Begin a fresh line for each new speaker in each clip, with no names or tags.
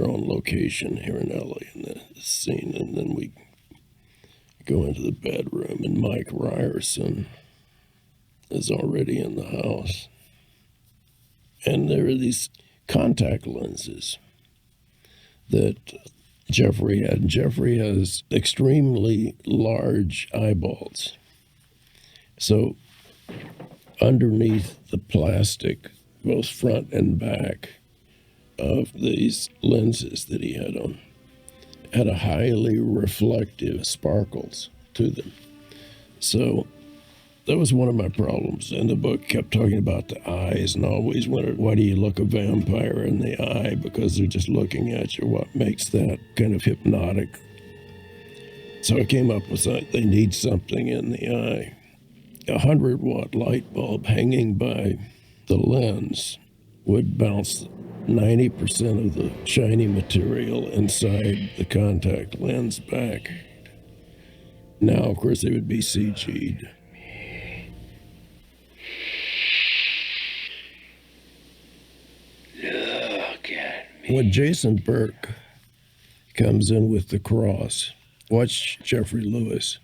we're on location here in LA in the scene, and then we go into the bedroom, and Mike Ryerson is already in the house. And there are these contact lenses that Jeffrey had. Jeffrey has extremely large eyeballs. So underneath the plastic, both front and back of these lenses that he had on, had a highly reflective sparkles to them. So that was one of my problems. And the book kept talking about the eyes, and I always wondered, why do you look a vampire in the eye? Because they're just looking at you. What makes that kind of hypnotic? So I came up with that. They need something in the eye. A 100-watt light bulb hanging by the lens would bounce 90% of the shiny material inside the contact lens back. Now, of course, they would be CG'd.
Look at me.
When Jason Burke comes in with the cross, watch Jeffrey Lewis,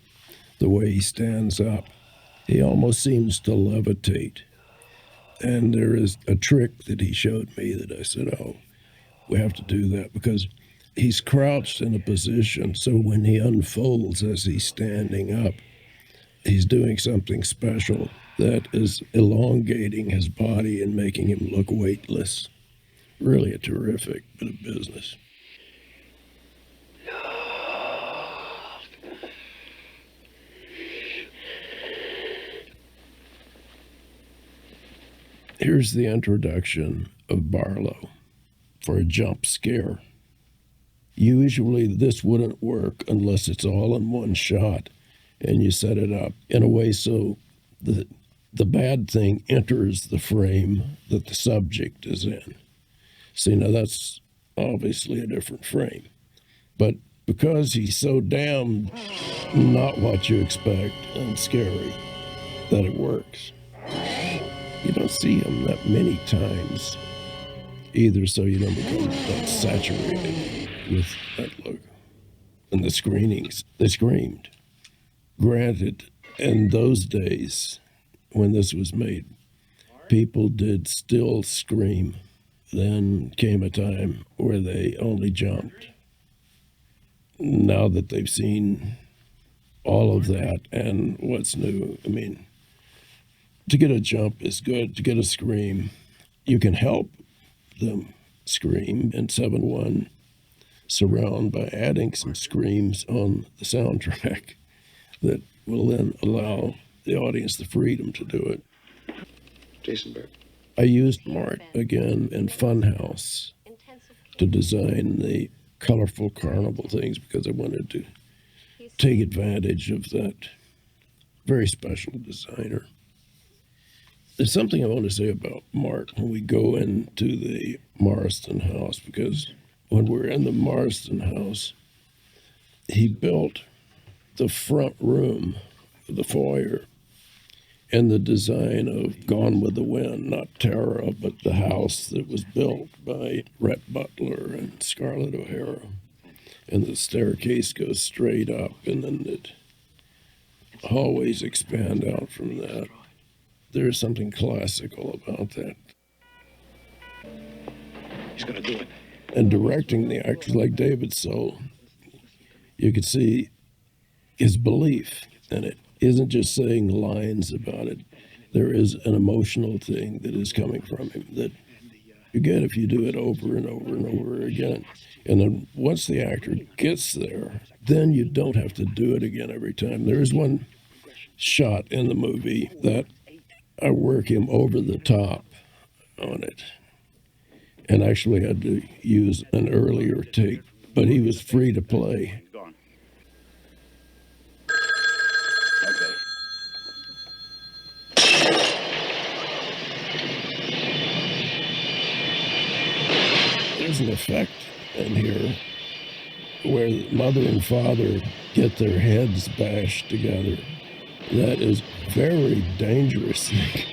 the way he stands up. He almost seems to levitate. And there is a trick that he showed me that I said, oh, we have to do that, because he's crouched in a position, so when he unfolds as he's standing up, he's doing something special that is elongating his body and making him look weightless. Really a terrific bit of business. Here's the introduction of Barlow for a jump scare. Usually this wouldn't work unless it's all in one shot and you set it up in a way so the bad thing enters the frame that the subject is in. See, now that's obviously a different frame. But because he's so damn not what you expect and scary, that it works. You don't see him that many times either, so you don't become that saturated with that look. And the screenings, they screamed. Granted, in those days when this was made, people did still scream. Then came a time where they only jumped. Now that they've seen all of that and what's new, I mean, to get a jump is good. To get a scream, you can help them scream in 7.1 surround by adding some screams on the soundtrack that will then allow the audience the freedom to do it.
Jason Burke.
I used Mart again in Funhouse to design the colorful carnival things because I wanted to take advantage of that very special designer. There's something I want to say about Mart when we go into the Marston house, because when we're in the Marston house, he built the front room, the foyer, in the design of Gone with the Wind, not Tara, but the house that was built by Rhett Butler and Scarlett O'Hara. And the staircase goes straight up, and then the hallways expand out from that. There's something classical about that.
He's gonna do it.
And directing the actors like David Soul, you could see his belief in it. He isn't just saying lines about it. There is an emotional thing that is coming from him that you get if you do it over and over and over again. And then once the actor gets there, then you don't have to do it again every time. There is one shot in the movie that I work him over the top on it, and actually had to use an earlier take, but he was free to play. There's an effect in here where mother and father get their heads bashed together. That is very dangerous thing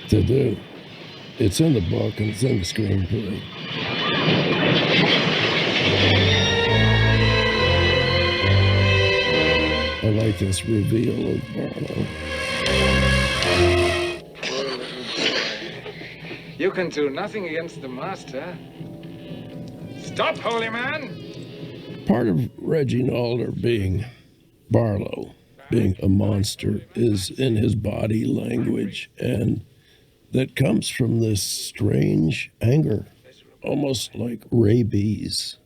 to do. It's in the book and it's in the screenplay. I like this reveal of Barlow.
You can do nothing against the master. Stop, holy man!
Part of Reginald, or being Barlow, being a monster, is in his body language, and that comes from this strange anger, almost like rabies.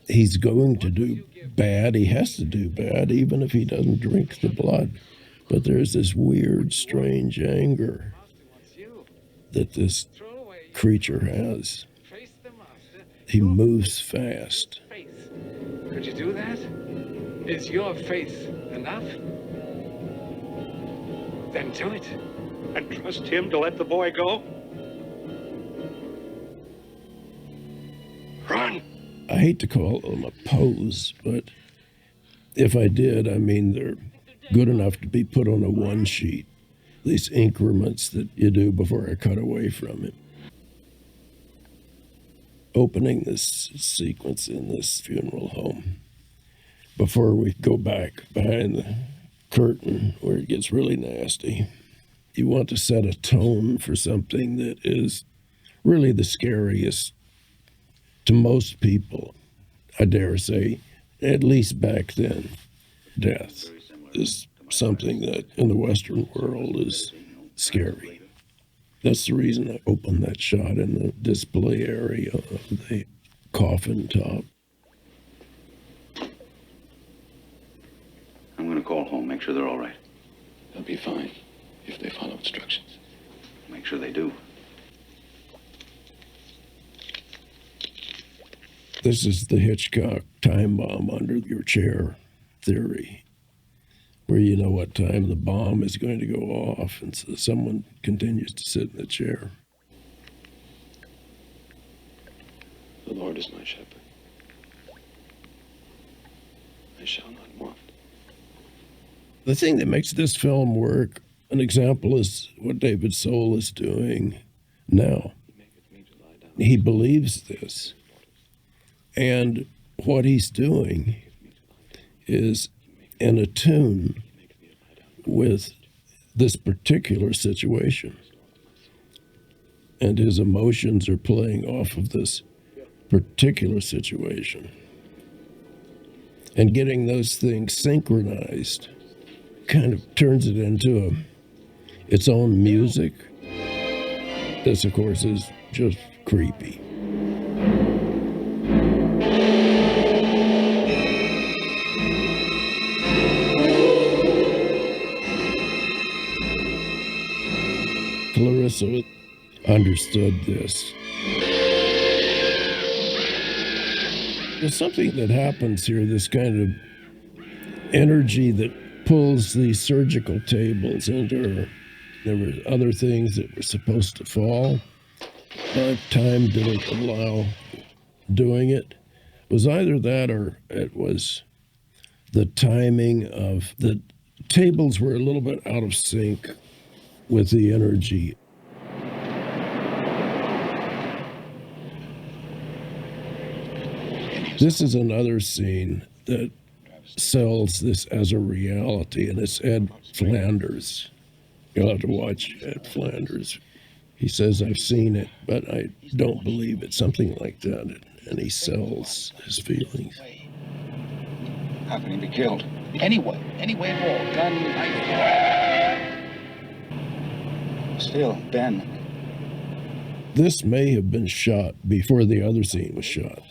He's going to do bad. He has to do bad, even if he doesn't drink the blood. But there's this weird, strange anger that this creature has. He moves fast.
Could you do that? Is your faith enough? Then do it.
And trust him to let the boy go? Run!
I hate to call them a pose, but if I did, I mean they're good enough to be put on a one sheet. These increments that you do before I cut away from it. Opening this sequence in this funeral home, before we go back behind the curtain where it gets really nasty, you want to set a tone for something that is really the scariest to most people, I dare say, at least back then. Death is something that in the Western world is scary. That's the reason I opened that shot in the display area of the coffin top.
I'm going to call home, make sure they're all right.
They'll be fine if they follow instructions.
Make sure they do.
This is the Hitchcock time bomb under your chair theory, where you know what time the bomb is going to go off, and so someone continues to sit in the chair.
The Lord is my shepherd. I shall not want.
The thing that makes this film work, an example is what David Soul is doing now. He believes this. And what he's doing is in attune with this particular situation. And his emotions are playing off of this particular situation. And getting those things synchronized kind of turns it into its own music. This, of course, is just creepy. Clarissa understood this. There's something that happens here, this kind of energy that pulls these surgical tables into her. There were other things that were supposed to fall, but time didn't allow doing it. It was either that or it was the timing of the tables were a little bit out of sync with the energy. This is another scene that sells this as a reality, and it's Ed Flanders. You'll have to watch Ed Flanders. He says, I've seen it, but I don't believe it, something like that. And he sells his feelings.
How can he be killed? Any way at all. Gun, knife. Still, Ben.
This may have been shot before the other scene was shot.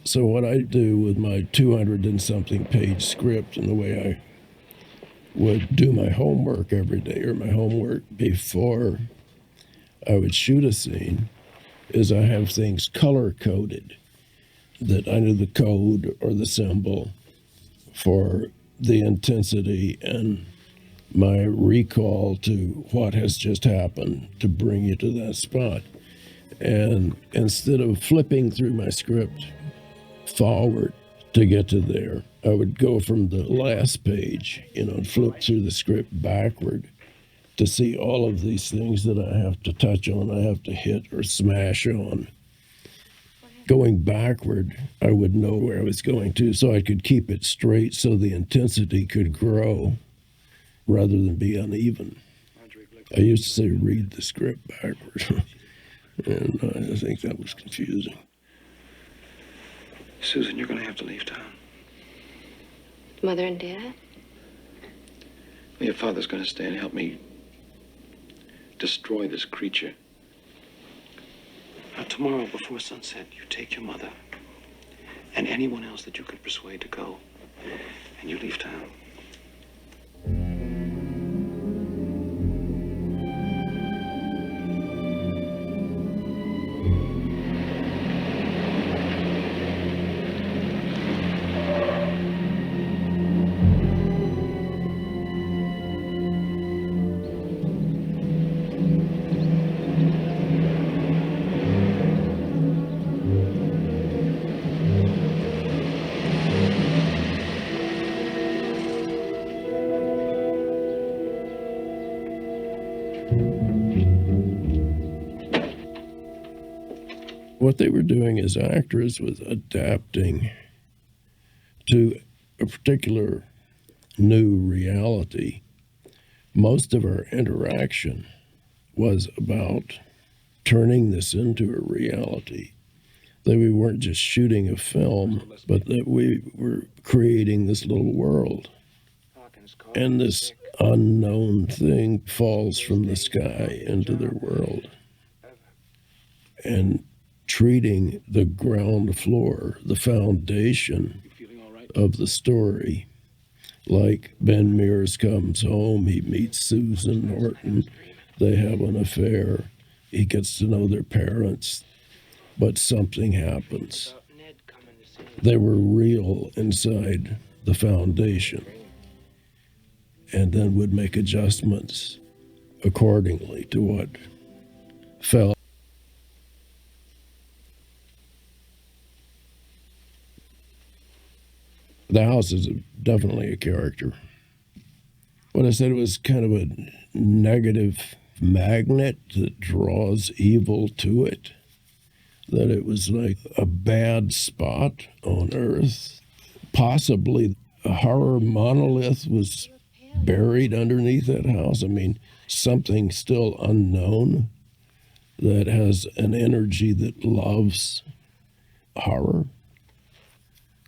So what I do with my 200 and something page script and the way I would do my homework every day, or my homework before I would shoot a scene, is I have things color coded, that I knew the code or the symbol for the intensity and my recall to what has just happened to bring you to that spot. And instead of flipping through my script forward to get to there, I would go from the last page, and flip through the script backward to see all of these things that I have to touch on, I have to hit or smash on. going backward, I would know where I was going to, so I could keep it straight so the intensity could grow rather than be uneven. I used to say read the script backward, and I think that was confusing.
Susan, you're going to have to leave town.
Mother and Dad?
Your father's going to stay and help me destroy this creature. Now, tomorrow before sunset, you take your mother and anyone else that you can persuade to go, and you leave town.
What they were doing as actors was adapting to a particular new reality. Most of our interaction was about turning this into a reality. That we weren't just shooting a film, but that we were creating this little world. And this unknown thing falls from the sky into their world. And treating the ground floor, the foundation of the story, like Ben Mears comes home, he meets Susan Norton, they have an affair, he gets to know their parents, but something happens. They were real inside the foundation, and then would make adjustments accordingly to what fell. The house is definitely a character. When I said it was kind of a negative magnet that draws evil to it, that it was like a bad spot on Earth. Possibly a horror monolith was buried underneath that house. I mean, something still unknown that has an energy that loves horror.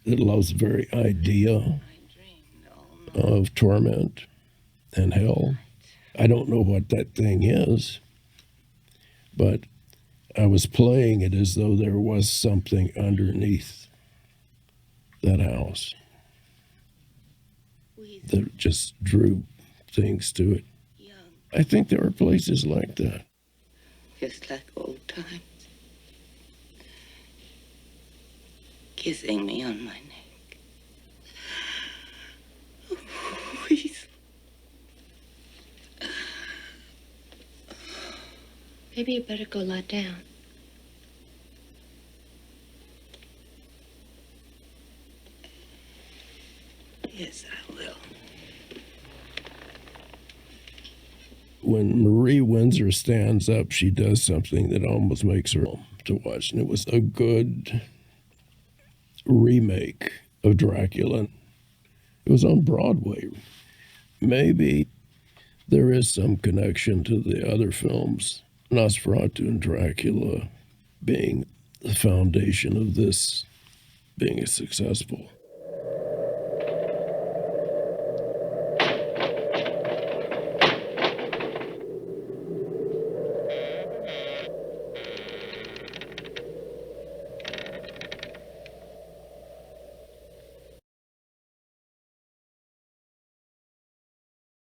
It loves the very idea of torment and hell. I don't know what that thing is, but I was playing it as though there was something underneath that house that just drew things to it. I think there are places like that.
Just like old times. Kissing me on my neck. Oh, please.
Maybe you better go lie down.
Yes, I will.
When Marie Windsor stands up, she does something that almost makes her to watch. And it was a good remake of Dracula. It was on Broadway. Maybe there is some connection to the other films, Nosferatu and Dracula being the foundation of this being successful.